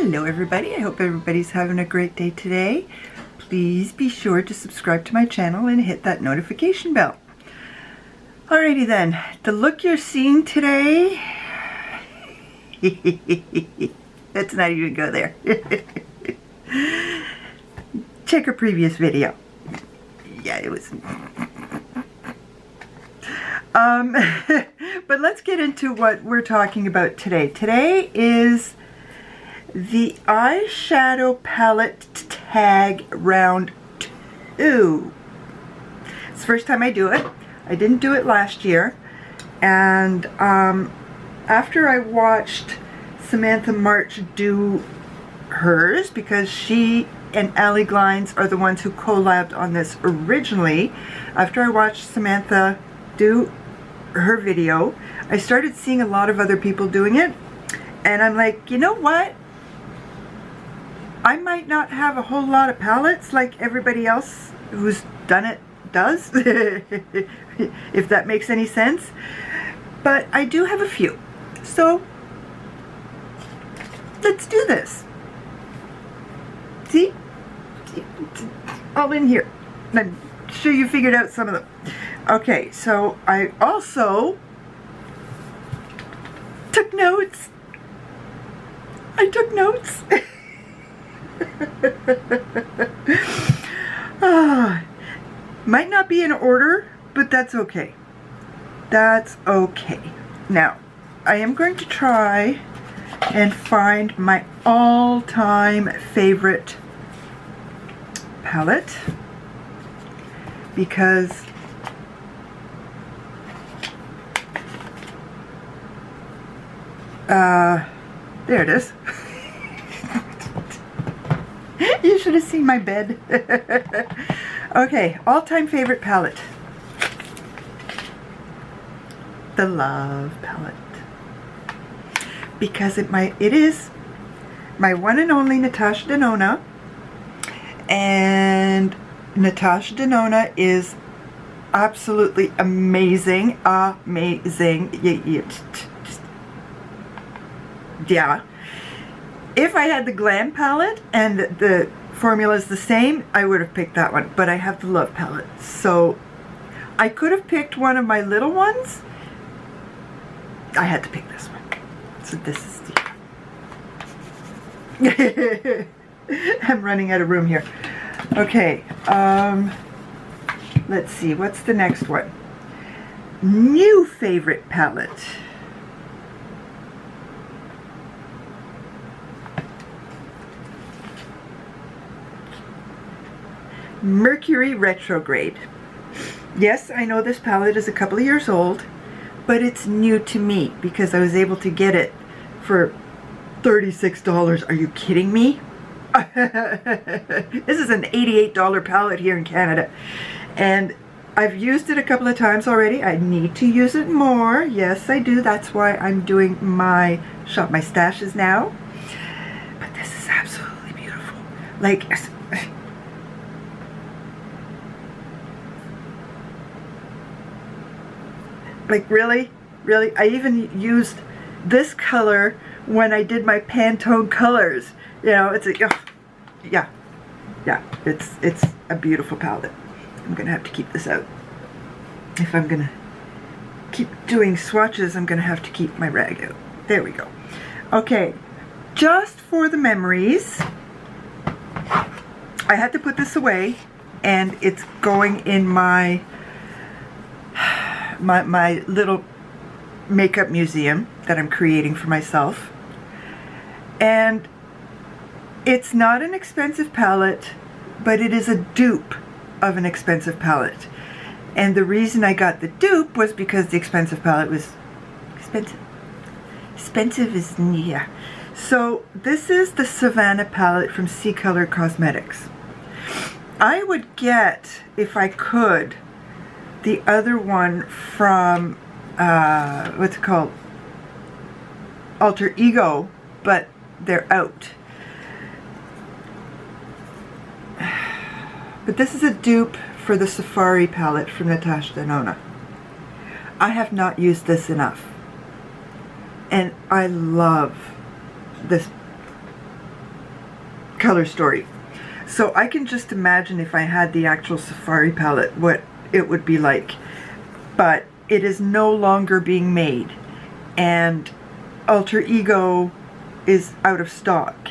Hello everybody, I hope everybody's having a great day today. Please be sure to subscribe to my channel and hit that notification bell. Alrighty then, the look you're seeing today, let's not even go there. Check her previous video. Yeah, it was... but let's get into what we're talking about today. Today is the eyeshadow palette tag round 2. It's the first time I do it. I didn't do it last year, and after I watched Samantha March do hers, because she and Ali Glines are the ones who collabed on this originally, after I watched Samantha do her video, I started seeing a lot of other people doing it, and I'm like, you know what? I might not have a whole lot of palettes like everybody else who's done it does, if that makes any sense, but I do have a few, so let's do this. See? All in here. I'm sure you figured out some of them. Okay, so I also took notes. I took notes. Might not be in order, but that's okay. That's okay. Now, I am going to try and find my all-time favorite palette, because there it is. You should have seen my bed. Okay, all-time favorite palette. The Love palette. Because it is my one and only Natasha Denona. And Natasha Denona is absolutely amazing. Amazing. Yeah. If I had the Glam palette and the formula is the same, I would have picked that one. But I have the Love palette. So I could have picked one of my little ones. I had to pick this one. So this is the... I'm running out of room here. Okay. Let's see. What's the next one? New favorite palette. Mercury Retrograde. Yes, I know this palette is a couple of years old, but it's new to me because I was able to get it for $36. Are you kidding me? This is an $88 palette here in Canada, and I've used it a couple of times already. I need to use it more. Yes, I do. That's why I'm doing my Shop My Stashes now. But this is absolutely beautiful. Like really? I even used this color when I did my Pantone colors. You know, it's a, yeah, it's a beautiful palette. I'm gonna have to keep this out. If I'm gonna keep doing swatches, I'm gonna have to keep my rag out. There we go. Okay, just for the memories, I had to put this away, and it's going in my little makeup museum that I'm creating for myself. And it's not an expensive palette, but it is a dupe of an expensive palette. And the reason I got the dupe was because the expensive palette was expensive. Expensive is, yeah. So this is the Savannah palette from C Color Cosmetics. I would get, if I could, the other one from, what's it called? Alter Ego, but they're out. But this is a dupe for the Safari palette from Natasha Denona. I have not used this enough. And I love this Color Story. So I can just imagine if I had the actual Safari palette, what it would be like. But it is no longer being made. And Alter Ego is out of stock.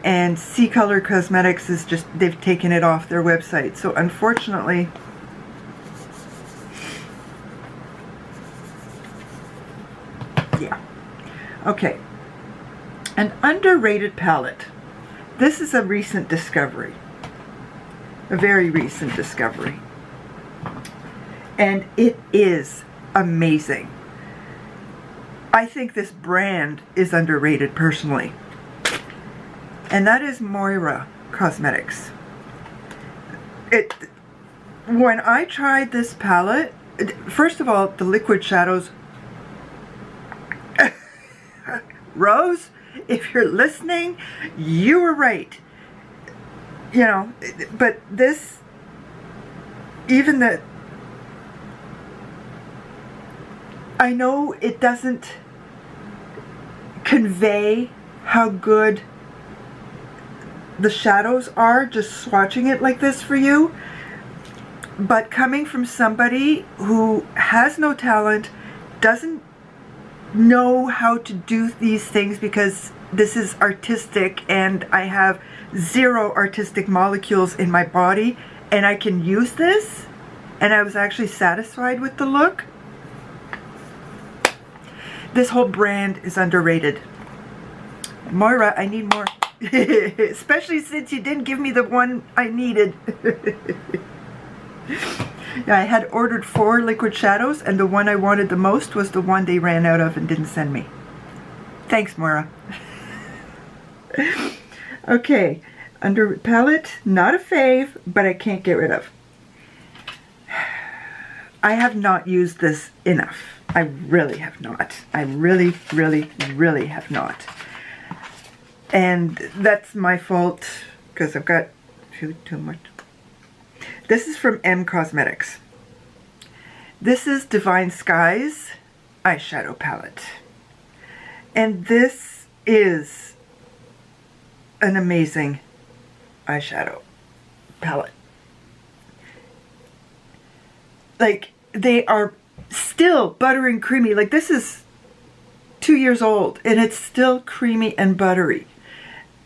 And C Color Cosmetics is just, they've taken it off their website. So unfortunately, yeah. Okay. An underrated palette. This is a recent discovery. A very recent discovery. And it is amazing. I think this brand is underrated personally. And that is Moira Cosmetics. When I tried this palette, first of all, the liquid shadows. Rose, if you're listening, you were right. You know, but this, even the, I know it doesn't convey how good the shadows are just swatching it like this for you, but coming from somebody who has no talent, doesn't know how to do these things because this is artistic and I have zero artistic molecules in my body and I can use this, and I was actually satisfied with the look. This whole brand is underrated. Moira, I need more. Especially since you didn't give me the one I needed. Yeah, I had ordered 4 liquid shadows and the one I wanted the most was the one they ran out of and didn't send me. Thanks, Moira. Okay, under palette, not a fave, but I can't get rid of. I have not used this enough. I really have not. I really, really, really have not. And that's my fault because I've got too much. This is from M Cosmetics. This is Divine Skies eyeshadow palette. And this is an amazing eyeshadow palette. Like, they are still butter and creamy. Like, this is 2 years old and it's still creamy and buttery.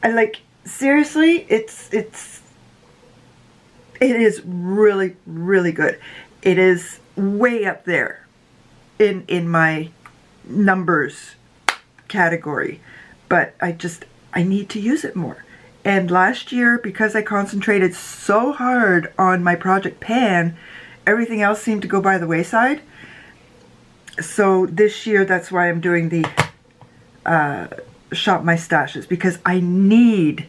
I like, seriously, it is really, really good. It is way up there in my numbers category, but I need to use it more. And last year, because I concentrated so hard on my Project Pan, everything else seemed to go by the wayside. So this year, that's why I'm doing the Shop My Stashes, because I need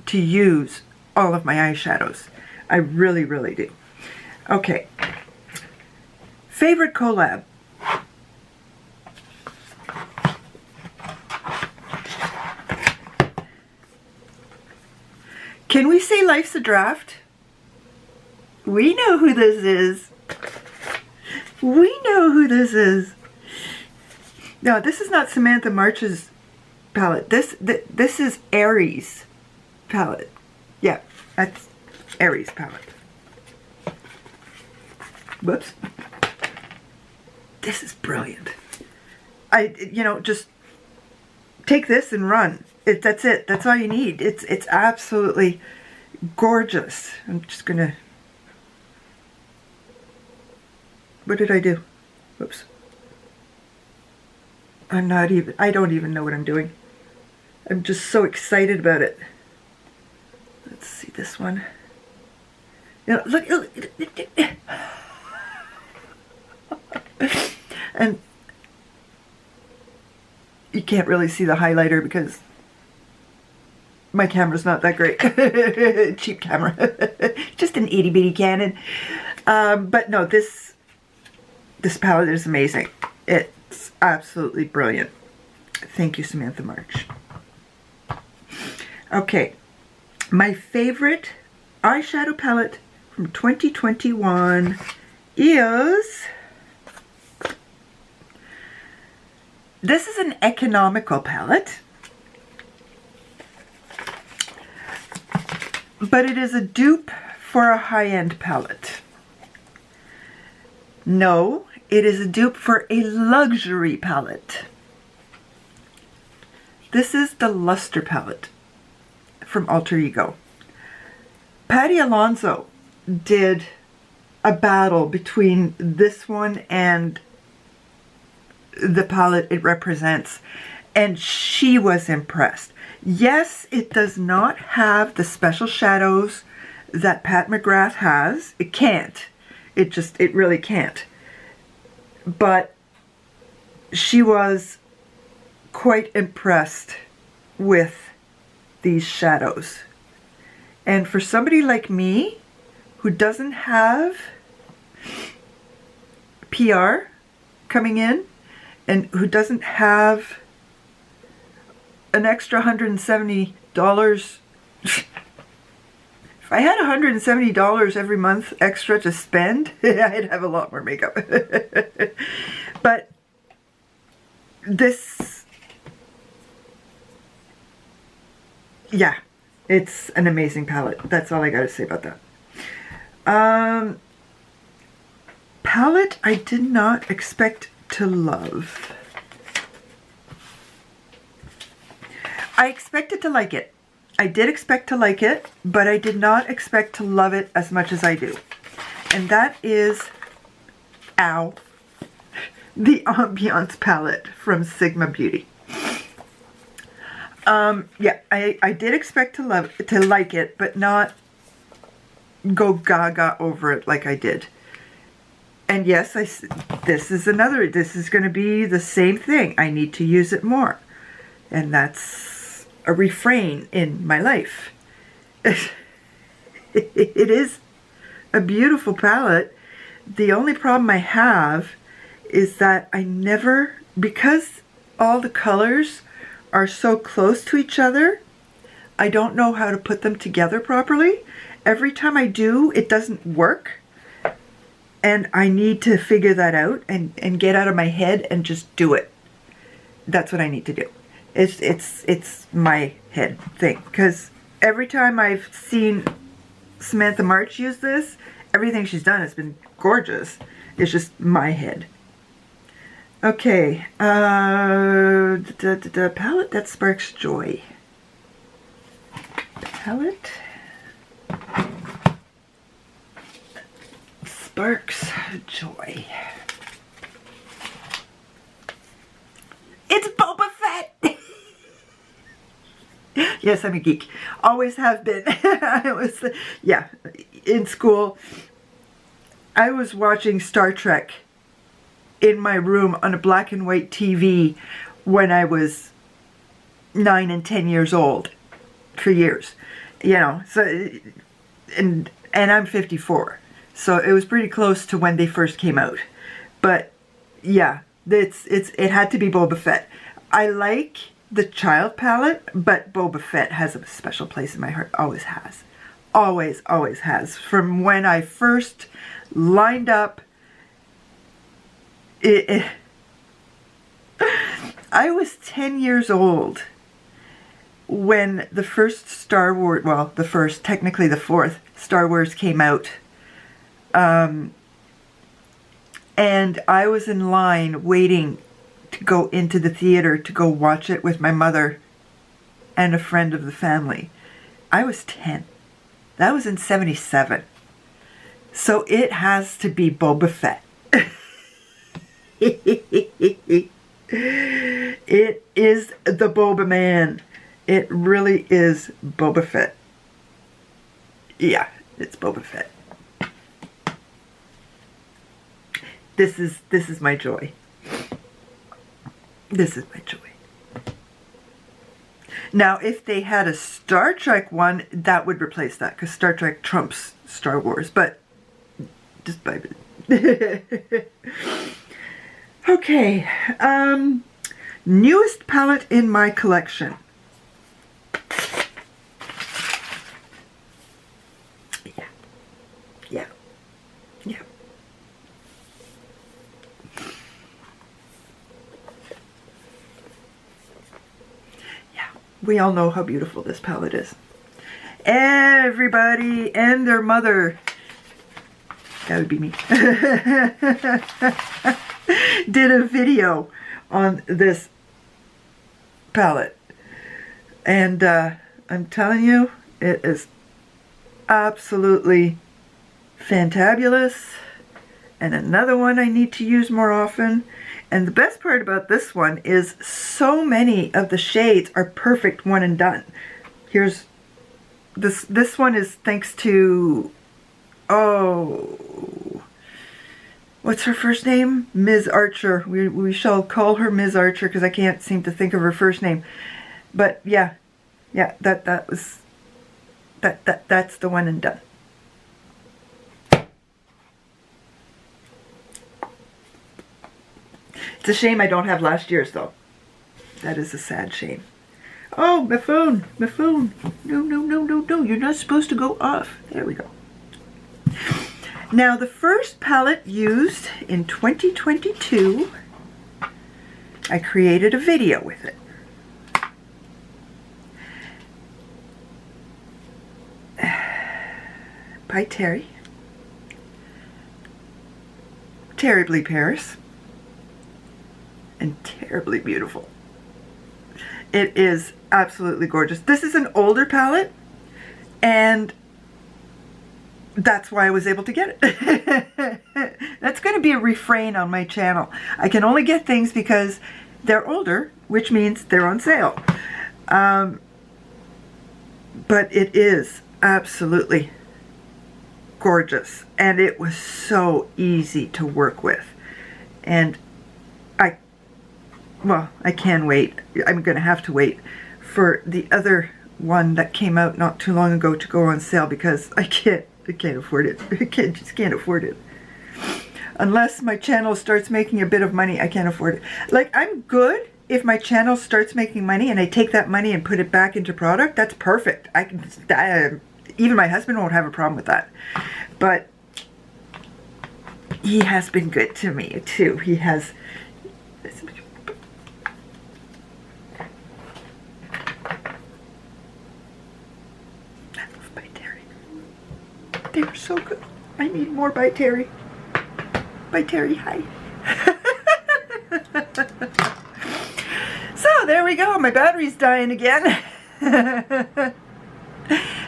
to use all of my eyeshadows. I really, really do. Okay. Favorite collab. Can we say Life's a Draft? We know who this is. We know who this is. No, this is not Samantha March's palette. This is Aries palette. Yeah, that's Aries palette. Whoops. This is brilliant. Just take this and run. That's it. That's all you need. It's absolutely gorgeous. I'm just gonna. What did I do? Whoops. I don't even know what I'm doing. I'm just so excited about it. Let's see this one. Look. And you can't really see the highlighter because my camera's not that great. Cheap camera. Just an itty bitty Canon. But no, this palette is amazing. It's absolutely brilliant. Thank you, Samantha March. Okay, my favorite eyeshadow palette from 2021 is... This is an economical palette. but it is a dupe for a high-end palette. No, it is a dupe for a luxury palette. This is the Luster palette from Alter Ego. Patty Alonso did a battle between this one and the palette it represents, and she was impressed. Yes, it does not have the special shadows that Pat McGrath has. It can't. It really can't. But she was quite impressed with these shadows. And for somebody like me, who doesn't have PR coming in, and who doesn't have an extra $170, if I had $170 every month extra to spend, I'd have a lot more makeup. But this, yeah, it's an amazing palette. That's all I gotta say about that. Palette I did not expect to love. I expected to like it. I did expect to like it, but I did not expect to love it as much as I do. And that is, ow, the Ambiance palette from Sigma Beauty. Yeah, I did expect to like it, but not go gaga over it like I did. And yes, this is going to be the same thing. I need to use it more. And that's a refrain in my life. It is a beautiful palette. The only problem I have is that I never, because all the colors are so close to each other, I don't know how to put them together properly. Every time I do, it doesn't work. And I need to figure that out and get out of my head and just do it. That's what I need to do. It's my head thing. Because every time I've seen Samantha March use this, everything she's done has been gorgeous. It's just my head. Okay. Palette that sparks joy. Palette sparks joy. It's Boba Fett! Yes, I'm a geek. Always have been. I was, yeah, in school, I was watching Star Trek in my room on a black and white TV when I was 9 and 10 years old for years. You know, so, and I'm 54. So it was pretty close to when they first came out. But yeah, it had to be Boba Fett. I like the child palette, but Boba Fett has a special place in my heart. Always has. Always, always has. From when I first lined up, I was 10 years old when the first Star Wars, well, the first, technically the fourth Star Wars came out. And I was in line waiting to go into the theater to go watch it with my mother and a friend of the family. I was 10. That was in 77. So it has to be Boba Fett. It is the Boba Man. It really is Boba Fett. Yeah, it's Boba Fett. This is my joy. This is my joy. Now, if they had a Star Trek one, that would replace that, because Star Trek trumps Star Wars, but just by it. Okay, newest palette in my collection. Yeah. We all know how beautiful this palette is. everybody and their mother, that would be me, did a video on this palette. And I'm telling you, it is absolutely fantabulous. And another one I need to use more often. And the best part about this one is so many of the shades are perfect one and done. Here's this one is thanks to, oh, what's her first name? Ms. Archer. We shall call her Ms. Archer because I can't seem to think of her first name. But yeah, that's the one and done. It's a shame I don't have last year's though. That is a sad shame. Oh, my phone, my phone. No, no, no, no, no. You're not supposed to go off. There we go. Now the first palette used in 2022, I created a video with it. By Terry. Terribly Paris. And terribly beautiful. It is absolutely gorgeous. This is an older palette, and that's why I was able to get it. That's going to be a refrain on my channel. I can only get things because they're older, which means they're on sale. But it is absolutely gorgeous, and it was so easy to work with. And I can wait. I'm going to have to wait for the other one that came out not too long ago to go on sale because I can't afford it. I just can't afford it. Unless my channel starts making a bit of money, I can't afford it. Like, I'm good if my channel starts making money and I take that money and put it back into product. That's perfect. I can, even my husband won't have a problem with that. But he has been good to me too. He has. They were so good. I need more by Terry. By Terry, hi. So there we go. My battery's dying again.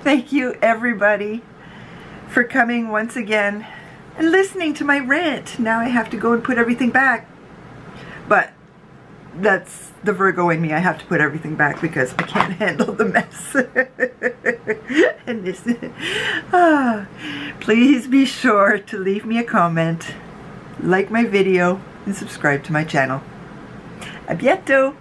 Thank you everybody for coming once again and listening to my rant. Now I have to go and put everything back. But that's the Virgo in me. I have to put everything back because I can't handle the mess. And this, please be sure to leave me a comment, like my video, and subscribe to my channel. A bientôt!